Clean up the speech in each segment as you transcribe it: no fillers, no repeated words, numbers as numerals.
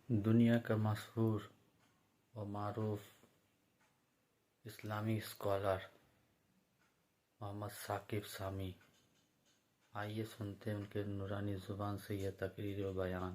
دنیا کا مشہور و معروف اسلامی اسکالر محمد ثاقب سامی، آئیے سنتے ہیں ان کے نورانی زبان سے یہ تقریر و بیان۔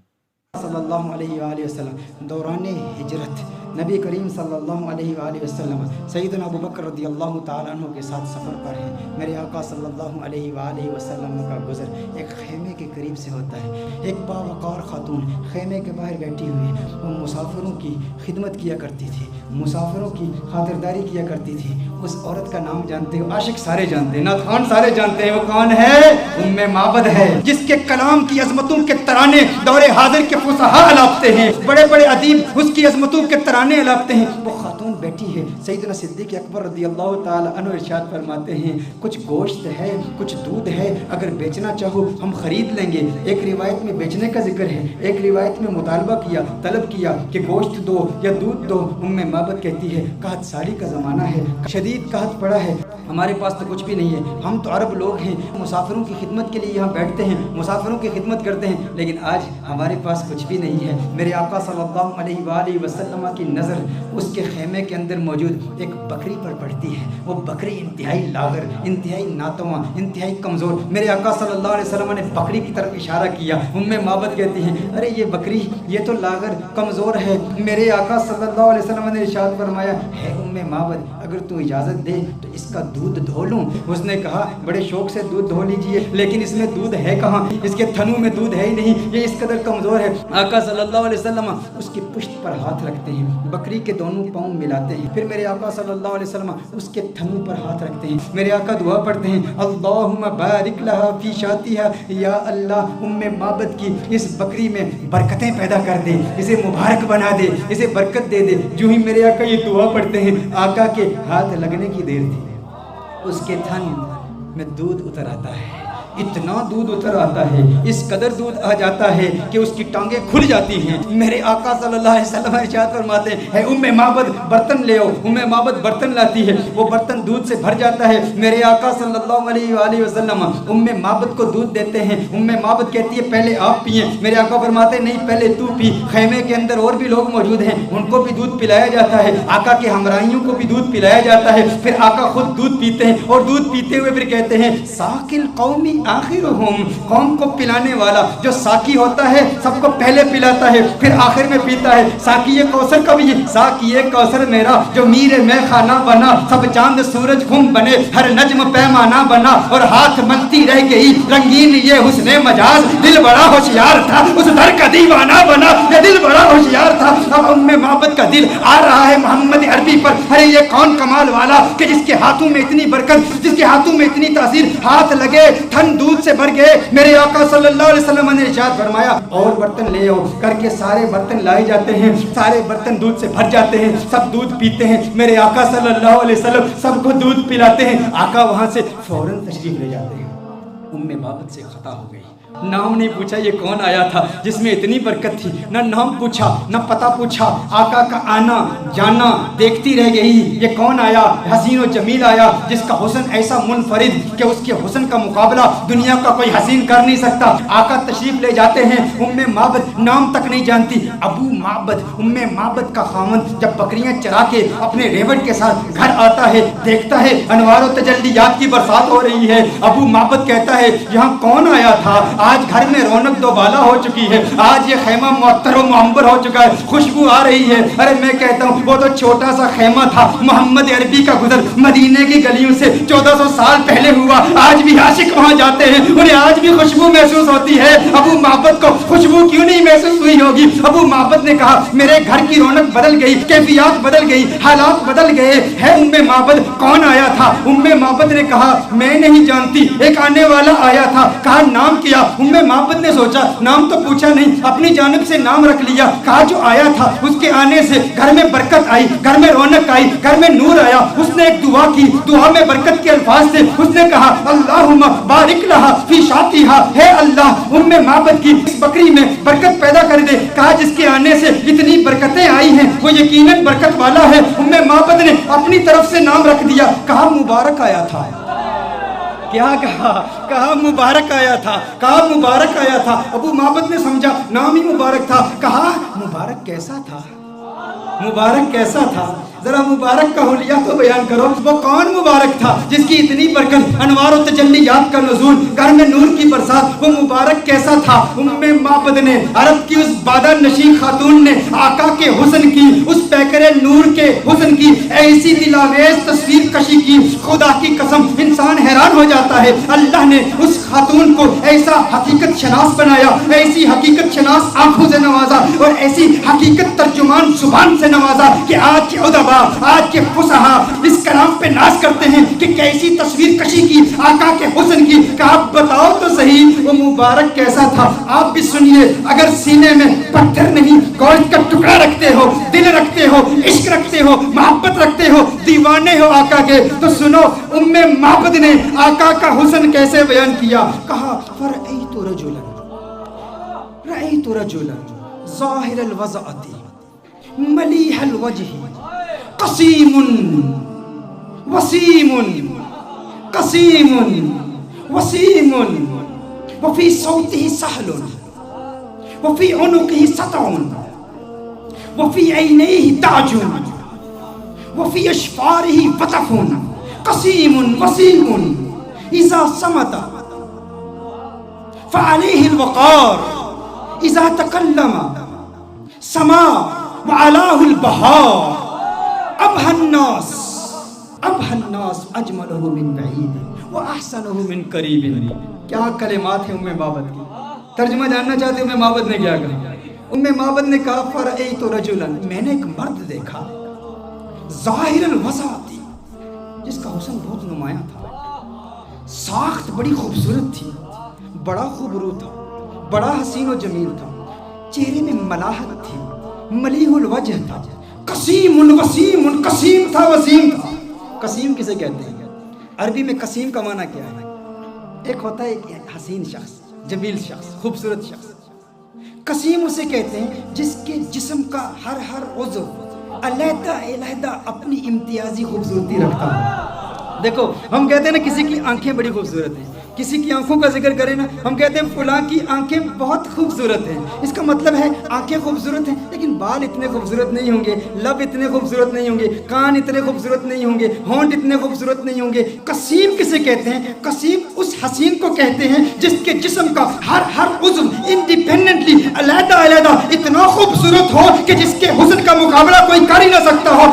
صلی اللہ علیہ وآلہ وسلم دوران ہجرت نبی کریم صلی اللہ علیہ وآلہ وسلم سیدنا ابو بکر رضی اللہ تعالیٰ عنہ کے ساتھ سفر پر ہیں۔ میرے آقا صلی اللہ علیہ وآلہ وسلم کا گزر ایک خیمے کے قریب سے ہوتا ہے۔ ایک باوقار خاتون خیمے کے باہر بیٹھی ہوئی وہ مسافروں کی خدمت کیا کرتی تھی، مسافروں کی خاطرداری کیا کرتی تھی۔ اس عورت کا نام جانتے ہو؟ عاشق سارے جانتے ہیں، نعتخوان سارے جانتے ہیں۔ وہ کون ہے؟ ام معبد ہے، جس کے کلام کی عظمتوں کے ترانے دور حاضر کے فصحاء الاپتے ہیں، بڑے بڑے ادیب اس کی عظمتوں کے ترانے الاپتے ہیں۔ وہ خاتون بیٹھی ہے، سیدنا صدیق اکبر رضی اللہ تعالی عنہ ارشاد فرماتے ہیں کچھ گوشت ہے، کچھ دودھ ہے، اگر بیچنا چاہو ہم خرید لیں گے۔ ایک روایت میں بیچنے کا ذکر ہے، ایک روایت میں مطالبہ کیا، طلب کیا کہ گوشت دو یا دودھ دو۔ ام معبد کہتی ہے قحط سالی کا زمانہ ہے، شدید قحط پڑا ہے، ہمارے پاس تو کچھ بھی نہیں ہے، ہم تو عرب لوگ ہیں، مسافروں کی خدمت کے لیے یہاں بیٹھتے ہیں، مسافروں کی خدمت کرتے ہیں، لیکن آج ہمارے پاس کچھ بھی نہیں ہے۔ میرے آقا صلی اللہ علیہ وآلہ وسلم کی نظر اس کے خیمے کے اندر موجود ایک بکری پر پڑتی ہے۔ وہ بکری انتہائی لاغر، انتہائی ناتواں، انتہائی کمزور۔ میرے آقا صلی اللہ علیہ وسلم نے بکری کی طرف اشارہ کیا۔ ام معبد کہتی ہیں ارے یہ بکری یہ تو لاغر کمزور ہے۔ میرے آقا صلی اللہ علیہ وسلم نے ارشاد فرمایا ہے ام معبد اگر تو اجازت دے تو اس کا دودھ دھو لوں۔ اس نے کہا بڑے شوق سے دودھ دھو لیجئے، لیکن اس میں دودھ ہے کہاں؟ اس کے تھنوں میں دودھ ہے ہی نہیں، یہ اس قدر کمزور ہے۔ آقا صلی اللہ علیہ وسلم اس کی پشت پر ہاتھ رکھتے ہیں، بکری کے دونوں پاؤں ملاتے ہیں، پھر میرے آقا صلی اللہ علیہ وسلم اس کے تھنوں پر ہاتھ رکھتے ہیں۔ میرے آقا دعا پڑھتے ہیں اللہم بارک لہا فی شاتھا، یا اللہ ام معبد کی اس بکری میں برکتیں پیدا کر دے، اسے مبارک بنا دے، اسے برکت دے دے۔ جو ہی میرے آقا یہ دعا پڑھتے ہیں آقا کے ہاتھ لگنے کی دیر تھی، اس کے تھن میں دودھ اتر آتا ہے، اتنا دودھ اتر آتا ہے، اس قدر دودھ آ جاتا ہے کہ اس کی ٹانگیں کھل جاتی ہیں۔ میرے آقا صلی اللہ علیہ وسلم ارشاد فرماتے ہیں ام معبد برتن لے آؤ۔ ام معبد برتن لاتی ہے، وہ برتن دودھ سے بھر جاتا ہے۔ میرے آقا صلی اللہ علیہ وآلہ وسلم ام معبد کو دودھ دیتے ہیں۔ ام معبد کہتی ہے پہلے آپ پئیں۔ میرے آقا فرماتے ہیں نہیں پہلے تو پی۔ خیمے کے اندر اور بھی لوگ موجود ہیں، ان کو بھی دودھ پلایا جاتا ہے، آقا کے ہمراہیوں کو بھی دودھ پلایا جاتا ہے۔ پھر آقا خود دودھ پیتے ہیں اور دودھ پیتے ہوئے پھر کہتے ہیں ساقی القوم آخرہم، قوم کو پلانے والا جو ساقی ہوتا ہے سب کو پہلے پلاتا ہے پھر آخر میں پیتا ہے۔ ساقی کوثر کا بھی ساقی کوثر میرا جو میر میں خانہ بنا، سب چاند سورج خم بنے، ہر نجم پیمانہ بنا، اور ہاتھ ملتی رہ گئی رنگین یہ حسن مجاز، دل بڑا ہوشیار تھا اس در کا دیوانہ بنا، یہ دل بڑا ہوشیار تھا۔ اب ام معبد کا دل آ رہا ہے محمد عربی پر، ارے یہ کون کمال والا کہ جس کے ہاتھوں میں اتنی برکت، جس کے ہاتھوں میں اتنی تاثیر، ہاتھ لگے تھن دودھ سے بھر گئے۔ میرے آقا صلی اللہ علیہ وسلم نے ارشاد فرمایا اور برتن لے آؤ، کر کے سارے برتن لائے جاتے ہیں، سارے برتن دودھ سے بھر جاتے ہیں، سب دودھ پیتے ہیں۔ میرے آقا صلی اللہ علیہ وسلم سب کو دودھ پلاتے ہیں۔ آقا وہاں سے فوراً تشریف لے جاتے ہیں۔ ام معبد سے خطا ہو گئی، نام نہیں پوچھا یہ کون آیا تھا جس میں اتنی برکت تھی، نہ نام پوچھا نہ پتہ پوچھا، آقا کا آنا جانا دیکھتی رہ گئی، یہ کون آیا؟ حسین و جمیل آیا جس کا حسن ایسا منفرد کہ اس کے حسن کا مقابلہ دنیا کا کوئی حسین کر نہیں سکتا۔ آقا تشریف لے جاتے ہیں، ام معبد نام تک نہیں جانتی، ابو معبد ام معبد کا خاوند جب بکریاں چرا کے اپنے ریوڑ کے ساتھ گھر آتا ہے، دیکھتا ہے انوار و تجلیات کی برسات ہو رہی ہے، ابو معبد کہتا ہے یہاں کون آیا تھا؟ آج گھر میں رونق دوبالا ہو چکی ہے، آج یہ خیمہ معطر و معمبر ہو چکا ہے، خوشبو آ رہی ہے۔ ارے میں کہتا ہوں وہ تو چھوٹا سا خیمہ تھا، محمد عربی کا گزر مدینے کی گلیوں سے 1400 سال پہلے ہوا، آج بھی عاشق وہاں جاتے ہیں، انہیں آج بھی خوشبو محسوس ہوتی ہے۔ ابو معبد کو خوشبو کیوں نہیں محسوس ہوئی ہوگی؟ ابو معبد نے کہا میرے گھر کی رونق بدل گئی، کیفیات بدل گئی، حالات بدل گئے ہے ام معبد کون آیا تھا؟ ام معبد نے کہا میں نہیں جانتی، ایک آنے والا آیا تھا، کہا نام کیا؟ ام معبد نے سوچا نام تو پوچھا نہیں، اپنی جانب سے نام رکھ لیا، کہا جو آیا تھا اس کے آنے سے گھر میں برکت آئی، گھر میں رونق آئی، گھر میں نور آیا۔ اس نے ایک دعا کی، دعا میں برکت کے الفاظ سے اس نے کہا اللہم بارک لہا فی شاتھا، ہے اللہ ام معبد کی اس بکری میں برکت پیدا کر دے۔ کہا جس کے آنے سے اتنی برکتیں آئی ہیں وہ یقیناً برکت والا ہے۔ ام معبد نے اپنی طرف سے نام رکھ دیا، کہا مبارک آیا تھا، کیا کہا مبارک آیا تھا، کہا مبارک آیا تھا۔ ابو معبد نے سمجھا نام ہی مبارک تھا، کہا مبارک کیسا تھا، مبارک کیسا تھا، ذرا مبارک کا حلیہ تو بیان کرو۔ وہ کون مبارک تھا جس کی اتنی برکت، انوار و تجلیات کا نزول، گھر میں نور کی برسات؟ وہ مبارک کیسا تھا؟ معبد نے، عرب کی اس بادہ نشین خاتون نے آقا کے حسن کی، اس پیکر نور کے حسن کی ایسی دلاویز تصویر کشی کی، خدا کی قسم انسان حیران ہو جاتا ہے۔ اللہ نے اس خاتون کو ایسا حقیقت شناس بنایا، ایسی حقیقت شناس آنکھوں سے نوازا، اور ایسی حقیقت ترجمان زبان سے نوازا کہ آج کے ادبا، آج کے فصحا اس کلام پہ ناز کرتے ہیں کہ کیسی تصویر کشی کی آقا کے حسن کی۔ کہ آپ بتاؤ تو صحیح وہ مبارک کیسا تھا؟ آپ بھی سنیے، اگر سینے میں پتھر نہیں گوشت کا ٹکڑا رکھتے ہو، دل رکھتے ہو، عشق رکھتے ہو، محبت رکھتے ہو، دیوانے ہو آقا کے، تو سنو معبد نے آقا کا حسن کیسے بیان کیا۔ کہا فرأیت رجلا ظاہر الوضعۃ ملیح الوجہ قسیم وسیم قسیم وسیم وفی صوتہ سہل وفی عنقہ سطع وفی عینیہ تاج وفی اشفارہ وطف قسیم وسیم اذا صمت فعلیہ الوقار اذا تکلم سما وعلاه البهار ابهى الناس اجمله من بعید واحسنه من قریب۔ کیا کلمات ہیں معبد کی، ترجمہ جاننا چاہتے ہیں معبد نے کیا کہا؟ معبد نے کہا فرأیت رجلا، میں نے ایک مرد دیکھا، ظاہر الوضعۃ، جس کا حسن بہت نمایاں تھا، ساخت بڑی خوبصورت تھی، بڑا خوبرو تھا، بڑا حسین و جمیل تھا، چہرے میں ملاحت تھی، ملیح الوجہ تھا، قسیم وسیم، قسیم تھا وسیم تھا۔ قسیم کسے کہتے ہیں؟ عربی میں قسیم کا معنی کیا ہے؟ ایک ہوتا ہے ایک حسین شخص، جمیل شخص، خوبصورت شخص۔ قسیم اسے کہتے ہیں جس کے جسم کا ہر عضو علیحدہ علیحدہ اپنی امتیازی خوبصورتی رکھتا ہے۔ دیکھو ہم کہتے ہیں نا کسی کی آنکھیں بڑی خوبصورت ہیں، کسی کی آنکھوں کا ذکر کریں نا ہم کہتے ہیں فلاں کی آنکھیں بہت خوبصورت ہیں، اس کا مطلب ہے آنکھیں خوبصورت ہیں لیکن بال اتنے خوبصورت نہیں ہوں گے، لب اتنے خوبصورت نہیں ہوں گے، کان اتنے خوبصورت نہیں ہوں گے، ہونٹ اتنے خوبصورت نہیں ہوں گے۔ قسیم کسے کہتے ہیں؟ قسیم اس حسین کو کہتے ہیں جس کے جسم کا ہر عضو انڈیپینڈنٹلی علیحدہ علیحدہ اتنا خوبصورت ہو کہ جس کے حسن کا مقابلہ کوئی کر ہی نہ سکتا ہو۔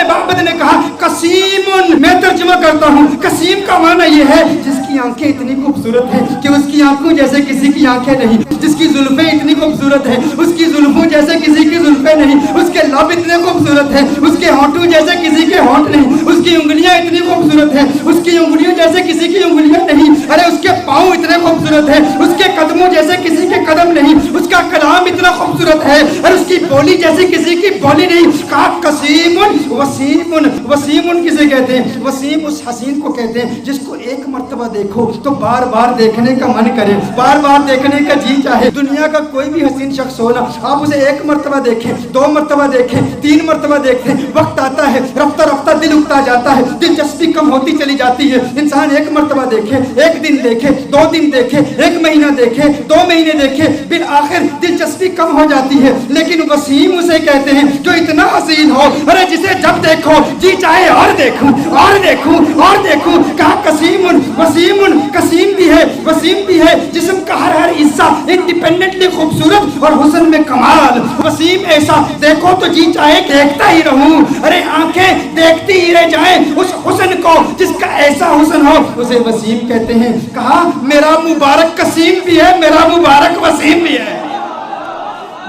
معبد نے کہا قسیم، میں ترجمہ کرتا ہوں، قسیم کا معنی یہ ہے جس کی آنکھیں اتنی خوبصورت ہیں کہ اس کی آنکھوں جیسے کسی کی آنکھیں نہیں، جس کی زلفیں اتنی خوبصورت ہیں اس کی زلفوں جیسے کسی کی زلفیں نہیں، اس کے لب اتنے خوبصورت ہیں اس کے ہونٹوں جیسے کسی کے ہونٹ نہیں، اس کی انگلیاں اتنی خوبصورت ہیں اس کی انگلیوں جیسے کسی کی انگلیاں نہیں، ارے اس کے پاؤں اتنے خوبصورت ہیں اس کے قدموں جیسے کسی کے قدم نہیں، اس کا کلام اتنا خوبصورت ہے اور اس کی بولی جیسے کسی کی بولی نہیں۔ کہا قسیم وسیم، وسیم کسے کہتے ہیں؟ وسیم اس حسین کو کہتے ہیں جس کو ایک مرتبہ دیکھو تو بار بار دیکھنے کا من کرے، بار بار دیکھنے کا جی چاہے۔ دنیا کا کوئی بھی حسین شخص ہو نا، آپ اسے ایک مرتبہ دیکھیں، دو مرتبہ دیکھیں، تین مرتبہ دیکھیں، وقت آتا ہے رفتہ رفتہ دل اکتا جاتا ہے، دلچسپی کم ہوتی چلی جاتی ہے۔ انسان ایک مرتبہ دیکھے، ایک دن دیکھے، دو دن دیکھے، ایک مہینہ دیکھے، دو مہینے دیکھے، بالآخر دلچسپی کم ہو جاتی ہے۔ لیکن وسیم اسے کہتے ہیں جو اتنا حسین ہو، ارے جسے جب دیکھو جی چاہے اور دیکھوں اور دیکھوں اور دیکھوں۔ کہا قسیم وسیم، قسیم بھی ہے وسیم بھی ہے، جسم کا ہر حصہ انڈیپینڈنٹلی خوبصورت اور حسن میں کمال۔ وسیم ایسا دیکھو تو جی چاہے دیکھتا ہی رہوں، ارے آنکھیں دیکھتی ہی رہ جائیں اس حسن کو جس کا ایسا حسن ہو، اسے وسیم کہتے ہیں۔ کہا میرا مبارک قسیم بھی ہے، میرا مبارک وسیم بھی ہے،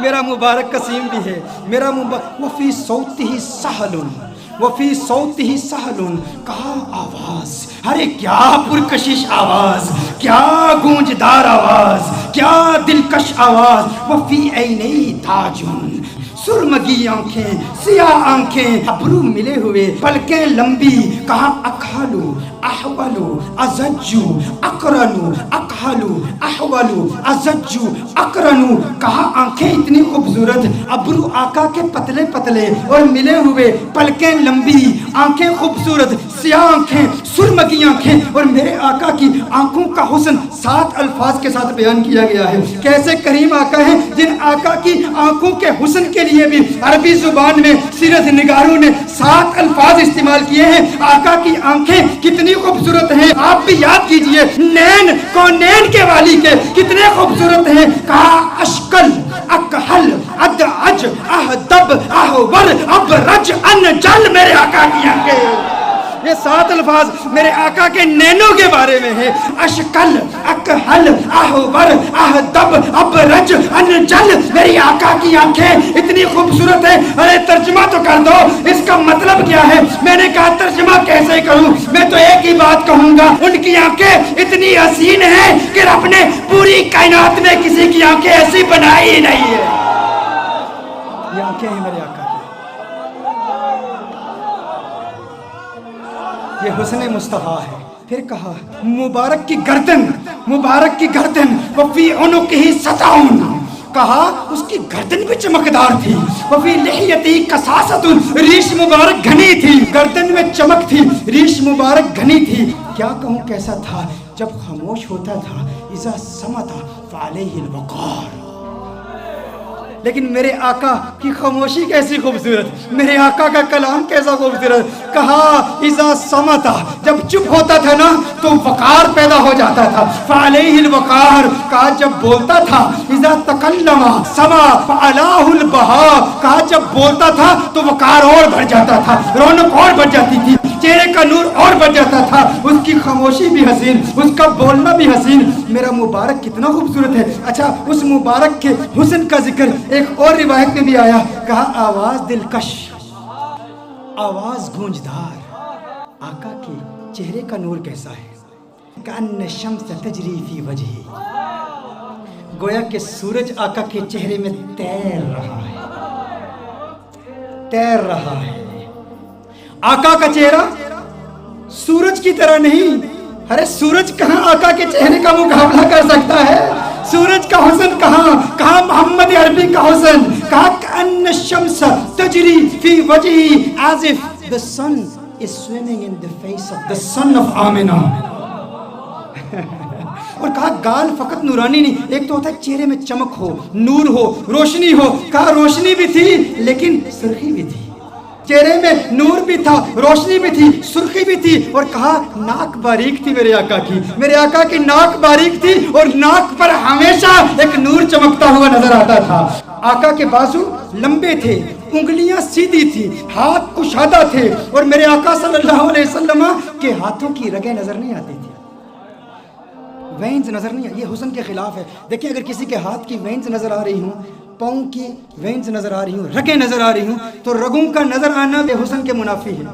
میرا مبارک قسیم بھی ہے، میرا مبارک وفی صوتہ سہل، وفی صوتہ سہل۔ کہا آواز، ارے کیا پرکشش آواز، کیا گونجدار آواز، کیا دلکش آواز۔ وفی عینیہ تاج، سرمگی آنکھیں، سیاہ آنکھیں، ابرو ملے ہوئے، پلکیں لمبی۔ کہا اکحلو احولو ازجو اقرنو، اکحلو احولو ازجو اقرنو۔ کہا آنکھیں اتنی خوبصورت، ابرو آقا کے پتلے پتلے اور ملے ہوئے، پلکیں لمبی، آنکھیں خوبصورت، سیاہ آنکھیں، سرمگی آنکھیں، اور میرے آقا کی آنکھوں کا حسن 7 الفاظ کے ساتھ بیان کیا گیا ہے۔ کیسے کریم آقا ہیں جن آقا کی آنکھوں کے حسن کے لیے بھی عربی زبان میں سیرت نگاروں نے 7 الفاظ استعمال کیے ہیں۔ آقا کی آنکھیں کتنی خوبصورت ہیں، آپ بھی یاد کیجئے، نین کونین کے والی کے کتنے خوبصورت ہیں۔ کہا اشکل، اکحل، ادعج، اہدب، احور، ابرج، انجل، میرے آقا کی آنکھیں۔ یہ 7 الفاظ میرے آقا کے نینوں کے بارے میں ہے۔ اشکل، اکحل، احور، اہدب، ابرج، انجل، میری آقا کی آنکھیں اتنی خوبصورت ہیں۔ ارے ترجمہ تو کر دو، اس کا مطلب کیا ہے؟ میں نے کہا ترجمہ کیسے کروں؟ میں تو ایک ہی بات کہوں گا، ان کی آنکھیں اتنی حسین ہیں کہ رب نے پوری کائنات میں کسی کی آنکھیں ایسی بنائی ہی نہیں ہے۔ یہ آنکھیں ہیں میرے آقا کی، یہ حسن مصطفیٰ ہے۔ پھر کہا مبارک کی گردن، مبارک کی گردن، وفی عنقہ سطعون، کہا اس کی گردن بھی چمکدار تھی۔ وفی لحیتہ کثاست، ریش مبارک گھنی تھی، گردن میں چمک تھی، ریش مبارک گھنی تھی۔ کیا کہوں کیسا تھا؟ جب خاموش ہوتا تھا اذا صمت فعلیہ الوقار۔ لیکن میرے آقا کی خاموشی کیسی خوبصورت، میرے آقا کا کلام کیسا خوبصورت۔ کہا اذا صمتا، جب چپ ہوتا تھا نا تو وقار پیدا ہو جاتا تھا، فعلیہ الوقار، کہا جب بولتا تھا اذا تکلم سما فعلاہ البہا، کہا جب بولتا تھا تو وقار اور بڑھ جاتا تھا، رونق اور بڑھ جاتی تھی، چہرے کا نور اور بڑھ جاتا تھا۔ اس کی خاموشی بھی حسین، اس کا بولنا بھی حسین۔ میرا مبارک کتنا خوبصورت ہے۔ اچھا، اس مبارک کے حسن کا ذکر ایک اور روایت میں بھی آیا۔ کہا آواز دلکش، آواز گونجدار۔ آقا کے چہرے کا نور کیسا ہے؟ کأن الشمس تجری فی وجہی، گویا کہ سورج آقا کے چہرے میں تیر رہا ہے، تیر رہا ہے۔ آقا کا چہرہ سورج کی طرح نہیں، ارے سورج کہاں آقا کے چہرے کا مقابلہ کر سکتا ہے؟ سورج کا حسن کہاں، کہاں محمد عربی کا حسن، کہا کأن الشمس تجری فی وجہی as if the sun is swimming in the face of the son of Amna. اور کہا گال فقط نورانی نہیں، ایک تو ہوتا ہے چہرے میں چمک ہو، نور ہو، روشنی ہو، کہا روشنی بھی تھی لیکن سرخی بھی تھی، چہرے میں نور بھی تھا، روشنی بھی تھی، سرخی بھی تھی۔ اور کہا ناک باریک تھی میرے آقا کی، میرے آقا کی ناک باریک تھی اور ناک پر ہمیشہ ایک نور چمکتا ہوا نظر آتا تھا۔ آقا کے بازو لمبے تھے، انگلیاں سیدھی تھی، ہاتھ کشادہ تھے، اور میرے آقا صلی اللہ علیہ وسلم کے ہاتھوں کی رگیں نظر نہیں آتی تھی، وینز نظر نہیں آتی۔ یہ حسن کے خلاف ہے۔ دیکھیں اگر کسی کے ہاتھ کی وینز نظر آ رہی ہوں، پاؤں کی وینز نظر آ رہی ہوں، رگیں نظر آ رہی ہوں، تو رگوں کا نظر آنا یہ حسن کے منافی ہے،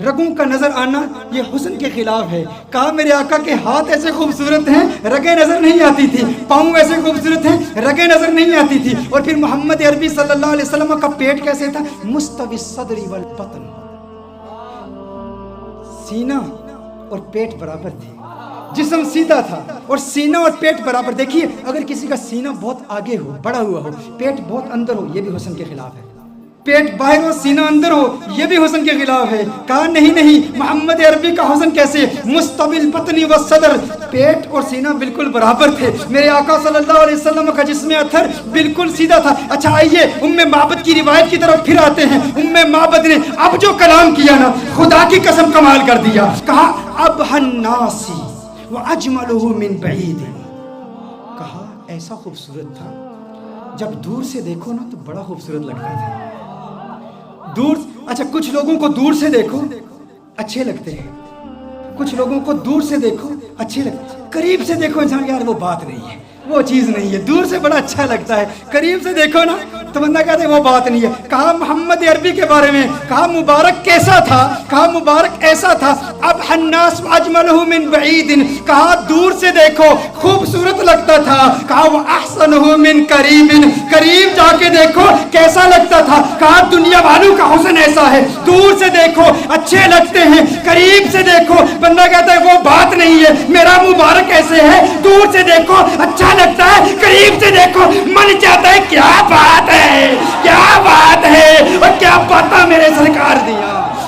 رگوں کا نظر آنا یہ حسن کے خلاف ہے۔ کہا میرے آقا کے ہاتھ ایسے خوبصورت ہیں، رگیں نظر نہیں آتی تھی، پاؤں ایسے خوبصورت ہیں، رگیں نظر نہیں آتی تھی۔ اور پھر محمد عربی صلی اللہ علیہ وسلم کا پیٹ کیسے تھا؟ مستوی الصدر والبطن، سینہ اور پیٹ برابر تھے، جسم سیدھا تھا اور سینہ اور پیٹ برابر۔ دیکھیے اگر کسی کا سینہ بہت آگے ہو، بڑا ہوا ہو، پیٹ بہت اندر ہو، یہ بھی حسن کے خلاف ہے۔ پیٹ باہر ہو، سینہ اندر ہو، یہ بھی حسن کے خلاف ہے۔ کہا نہیں نہیں، محمد عربی کا حسن کیسے؟ مستوی البطن والصدر، پیٹ اور سینہ بالکل برابر تھے۔ میرے آقا صلی اللہ علیہ وسلم کا جسم اطہر بالکل سیدھا تھا۔ اچھا آئیے ام معبد کی روایت کی طرف پھر آتے ہیں۔ ام معبد نے اب جو کلام کیا نا، خدا کی قسم کمال کر دیا۔ کہا ابہى الناس وَأَجْمَلُهُ مِنْ بَعِيدٍ، کہا ایسا خوبصورت تھا جب دور سے دیکھو نا تو بڑا خوبصورت لگتا تھا۔ دور، اچھا کچھ لوگوں کو دور سے دیکھو اچھے لگتے ہیں، کچھ لوگوں کو دور سے دیکھو اچھے لگتے ہیں، قریب سے دیکھو انسان یار وہ بات نہیں ہے، وہ چیز نہیں ہے، دور سے بڑا اچھا لگتا ہے، قریب سے دیکھو نا تو بندہ کہتے ہیں وہ بات نہیں ہے۔ کہا محمد عربی کے بارے میں، کہا مبارک کیسا تھا؟ کہا مبارک ایسا تھا ابہى الناس واجملہ من بعید، کہا دور سے دیکھو خوبصورت لگتا تھا، کہا واحسنہ من قریب، قریب جا کے دیکھو کیسا لگتا تھا۔ کہا دنیا والوں کا حسن ایسا ہے، دور سے دیکھو اچھے لگتے ہیں، قریب سے دیکھو بندہ کہتا ہے وہ بات نہیں ہے۔ میرا مبارک ایسے ہے، دور سے دیکھو اچھا لگتا ہے، قریب سے دیکھو من چاہتا ہے کیا بات ہے، کیا بات ہے، اور کیا باتاں میرے سرکار دیا،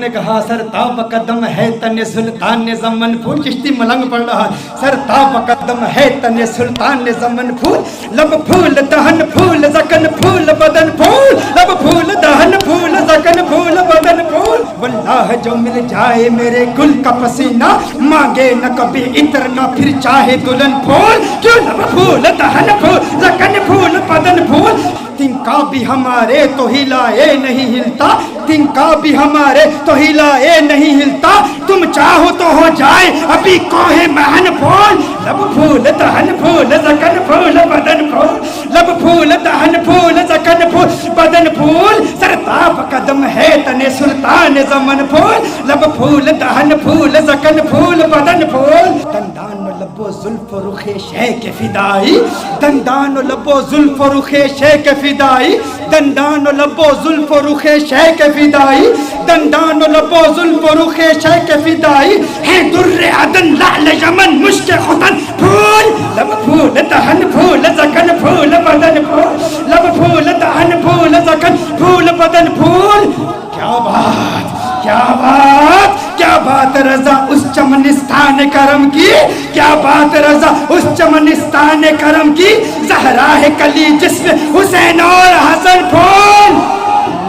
نے کہا سر تاب قدم ہے تن سلطان زمن پھول. چشتی ملنگ پڑھ رہا. سر تاب قدم ہے تن سلطان زمن پھول, لب پھول دہن پھول زکن پھول بدن پھول, لب پھول دہن پھول زکن پھول بدن پھول. واللہ جو مل جائے میرے گل کا پسینہ, مانگے نہ کبھی عطر نہ پھر چاہے دلہن پھول. کیوں لب پھول دہن پھول زکن پھول بدن پھول. تنکا بھی ہمارے تو ہلائے نہیں ہلتا, تنکا بھی ہمارے تو ہلائے نہیں ہلتا. تم چاہو تو ہو جائے ابھی کوہ مہن پھول. لب پھول دہن پھول زکن پھول بدن پھول, لب پھول دہن پھول زکن پھول بدن پھول. سرتاب قدم ہے تن سلطان زمن پھول, لب پھول دہن پھول زکن پھول بدن پھول. دندان و لب و زلف و رخ شے کے فدائی, دندان و لب و زلف و رخ شے کے فدائی, دندان و لب و زلف و رخ شے کے فدائی, دندان و لب و زلف و رخ شے کے فدائی. ہے در عدن لعل یمن مشک ختن پھول. لب پھول دہن پھول زکن پھول بدن پھول, لب پھول دہن پھول زکن پھول بدن پھول. کیا بات, کیا بات, کیا بات رضا اس چمنستان کرم کی, کیا بات رضا اس چمنستان کرم کی. زہرا ہے کلی جسم حسین اور حسن پھول.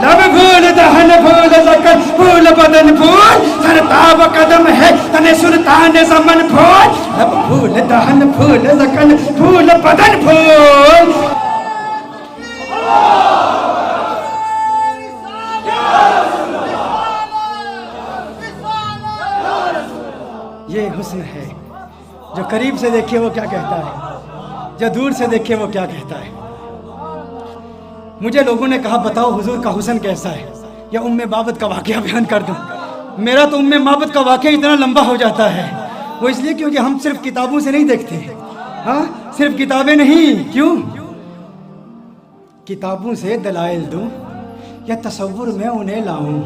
لب پھول دہن پھول زکن پھول بدن پھول. سرتاب قدم ہے تن سلطان زمن پھول, لب پھول دہن پھول زکن پھول بدن پھول. یہ حسن ہے, جو قریب سے دیکھے وہ کیا کہتا ہے, جو دور سے دیکھے وہ کیا کہتا ہے. مجھے لوگوں نے کہا بتاؤ حضور کا حسن کیسا ہے, یا ام بابت کا واقعہ بیان کر دوں. میرا تو ام بابت کا واقعہ اتنا لمبا ہو جاتا ہے, وہ اس لیے کیونکہ ہم صرف کتابوں سے نہیں دیکھتے. ہاں صرف کتابیں نہیں, کیوں کتابوں سے دلائل دوں یا تصور میں انہیں لاؤں,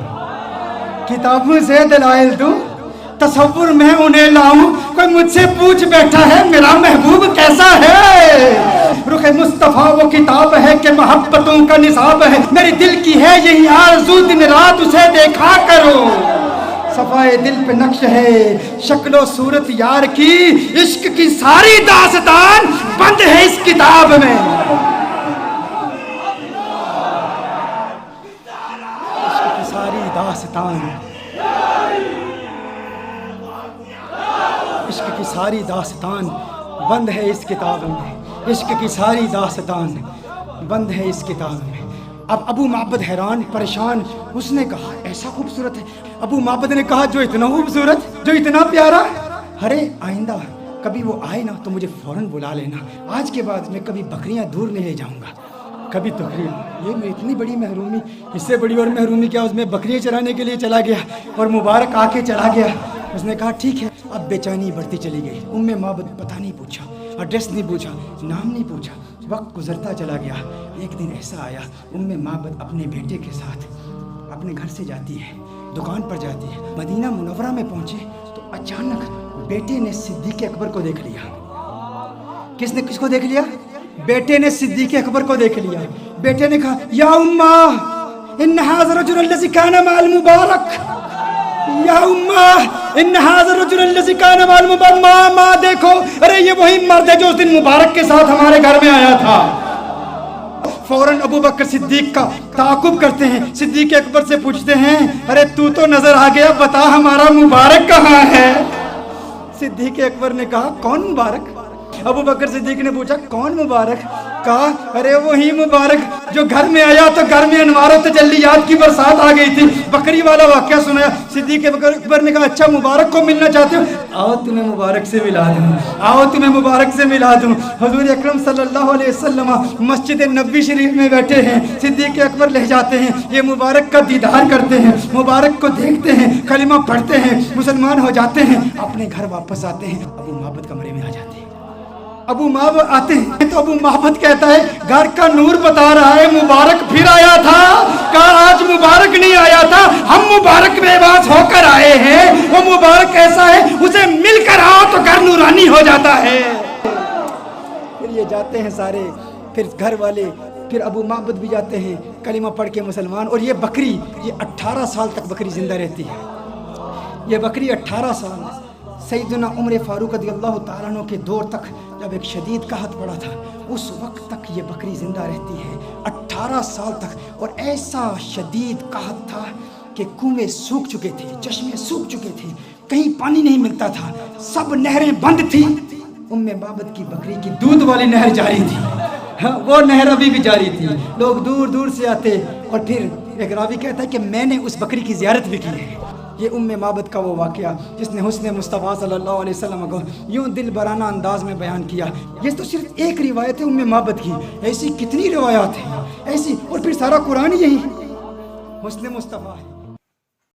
کتابوں سے دلائل دوں تصور میں انہیں لاؤں. کوئی مجھ سے پوچھ بیٹھا ہے میرا محبوب کیسا ہے, رخ مصطفیٰ وہ کتاب ہے کہ محبتوں کا نصاب ہے. میرے دل کی ہے یہی آرزو دن رات اسے دیکھا کرو. صفائے دل پہ نقش ہے شکل و صورت یار کی, عشق کی ساری داستان بند ہے اس کتاب میں. عشق کی ساری داستان, عشق کی ساری داستان بند ہے اس کتاب میں, عشق کی ساری داستان بند ہے اس کتاب میں. اب ابو معبد حیران پریشان, اس نے کہا ایسا خوبصورت ہے. ابو معبد نے کہا جو اتنا خوبصورت, جو اتنا پیارا, ارے آئندہ کبھی وہ آئے نا تو مجھے فوراً بلا لینا. آج کے بعد میں کبھی بکریاں دور نہیں لے جاؤں گا, کبھی تقریب. یہ اتنی بڑی محرومی, اس سے بڑی اور محرومی کیا, اس میں بکریاں چرانے کے لیے چلا گیا اور مبارک آ کے چلا گیا. اس نے کہا ٹھیک ہے. اب بے چینی بڑھتی چلی گئی. ام معبد پتہ نہیں پوچھا, ایڈریس نہیں پوچھا, نام نہیں پوچھا. وقت گزرتا چلا گیا. ایک دن ایسا آیا, ام معبد اپنے بیٹے کے ساتھ اپنے گھر سے جاتی ہے, دکان پر جاتی ہے. مدینہ منورہ میں پہنچے تو اچانک بیٹے نے صدیق اکبر کو دیکھ لیا. کس نے کس کو دیکھ لیا؟ بیٹے نے صدیق اکبر کو دیکھ لیا. بیٹے نے کہا یا امّا ان ھذا الرجل الذی کان مع المبارک, یا امّا ان ھذا الرجل الذی کان مع المبارک. ماں دیکھو, ارے یہ وہی مرد ہے جو اس دن مبارک کے ساتھ ہمارے گھر میں آیا تھا. فوراً ابو بکر صدیق کا تعاقب کرتے ہیں, صدیق اکبر سے پوچھتے ہیں ارے تو نظر آ گیا, بتا ہمارا مبارک کہاں ہے؟ صدیق اکبر نے کہا کون مبارک؟ ابو بکر صدیق نے پوچھا کون مبارک؟ کہا ارے وہی مبارک جو گھر میں آیا تو گھر میں انوار و تجلیات کی برسات آ گئی تھی. بکری والا واقعہ سنایا. صدیق اکبر نے کہا اچھا مبارک کو ملنا چاہتے ہو, آؤ تمہیں مبارک سے ملا دوں, آؤ تمہیں مبارک سے ملا دوں. حضور اکرم صلی اللہ علیہ وسلم مسجد نبوی شریف میں بیٹھے ہیں. صدیق اکبر لے جاتے ہیں, یہ مبارک کا دیدار کرتے ہیں, مبارک کو دیکھتے ہیں, کلمہ پڑھتے ہیں, مسلمان ہو جاتے ہیں, اپنے گھر واپس آتے ہیں. ابو معبد کمرے میں آ جاتے ہیں. ابو معبد آتے ہیں تو ابو معبد کہتا ہے گھر کا نور بتا رہا ہے مبارک پھر آیا تھا. کہا آج مبارک نہیں آیا تھا, ہم مبارک بے باس ہو کر آئے ہیں. وہ مبارک ایسا ہے اسے مل کر آؤ تو گھر نورانی ہو جاتا ہے. پھر یہ جاتے ہیں سارے, پھر گھر والے پھر ابو معبد بھی جاتے ہیں کلمہ پڑھ کے مسلمان، اور یہ بکری یہ 18 سال تک بکری زندہ رہتی ہے، یہ بکری 18 سال۔ سیدنا عمر فاروق رضی اللہ تعالیٰ عنہ کے دور تک جب ایک شدید قحط پڑا تھا، اس وقت تک یہ بکری زندہ رہتی ہے 18 سال تک، اور ایسا شدید قحط تھا کہ کنویں سوکھ چکے تھے، چشمے سوکھ چکے تھے، کہیں پانی نہیں ملتا تھا، سب نہریں بند تھی۔ ام معبد کی بکری کی دودھ والی نہر جاری تھی، ہاں وہ نہر ابھی بھی جاری تھی، لوگ دور دور سے آتے۔ اور پھر ایک راوی کہتا ہے کہ میں نے اس بکری کی زیارت بھی کی ہے۔ یہ ام معبد کا وہ واقعہ جس نے حسن مصطفیٰ صلی اللہ علیہ وسلم کو یوں دل برانہ انداز میں بیان کیا۔ یہ تو صرف ایک روایت ہے ام معبد کی، ایسی کتنی روایات ہیں ایسی، اور پھر سارا قرآن یہی حسن مصطفیٰ ہے۔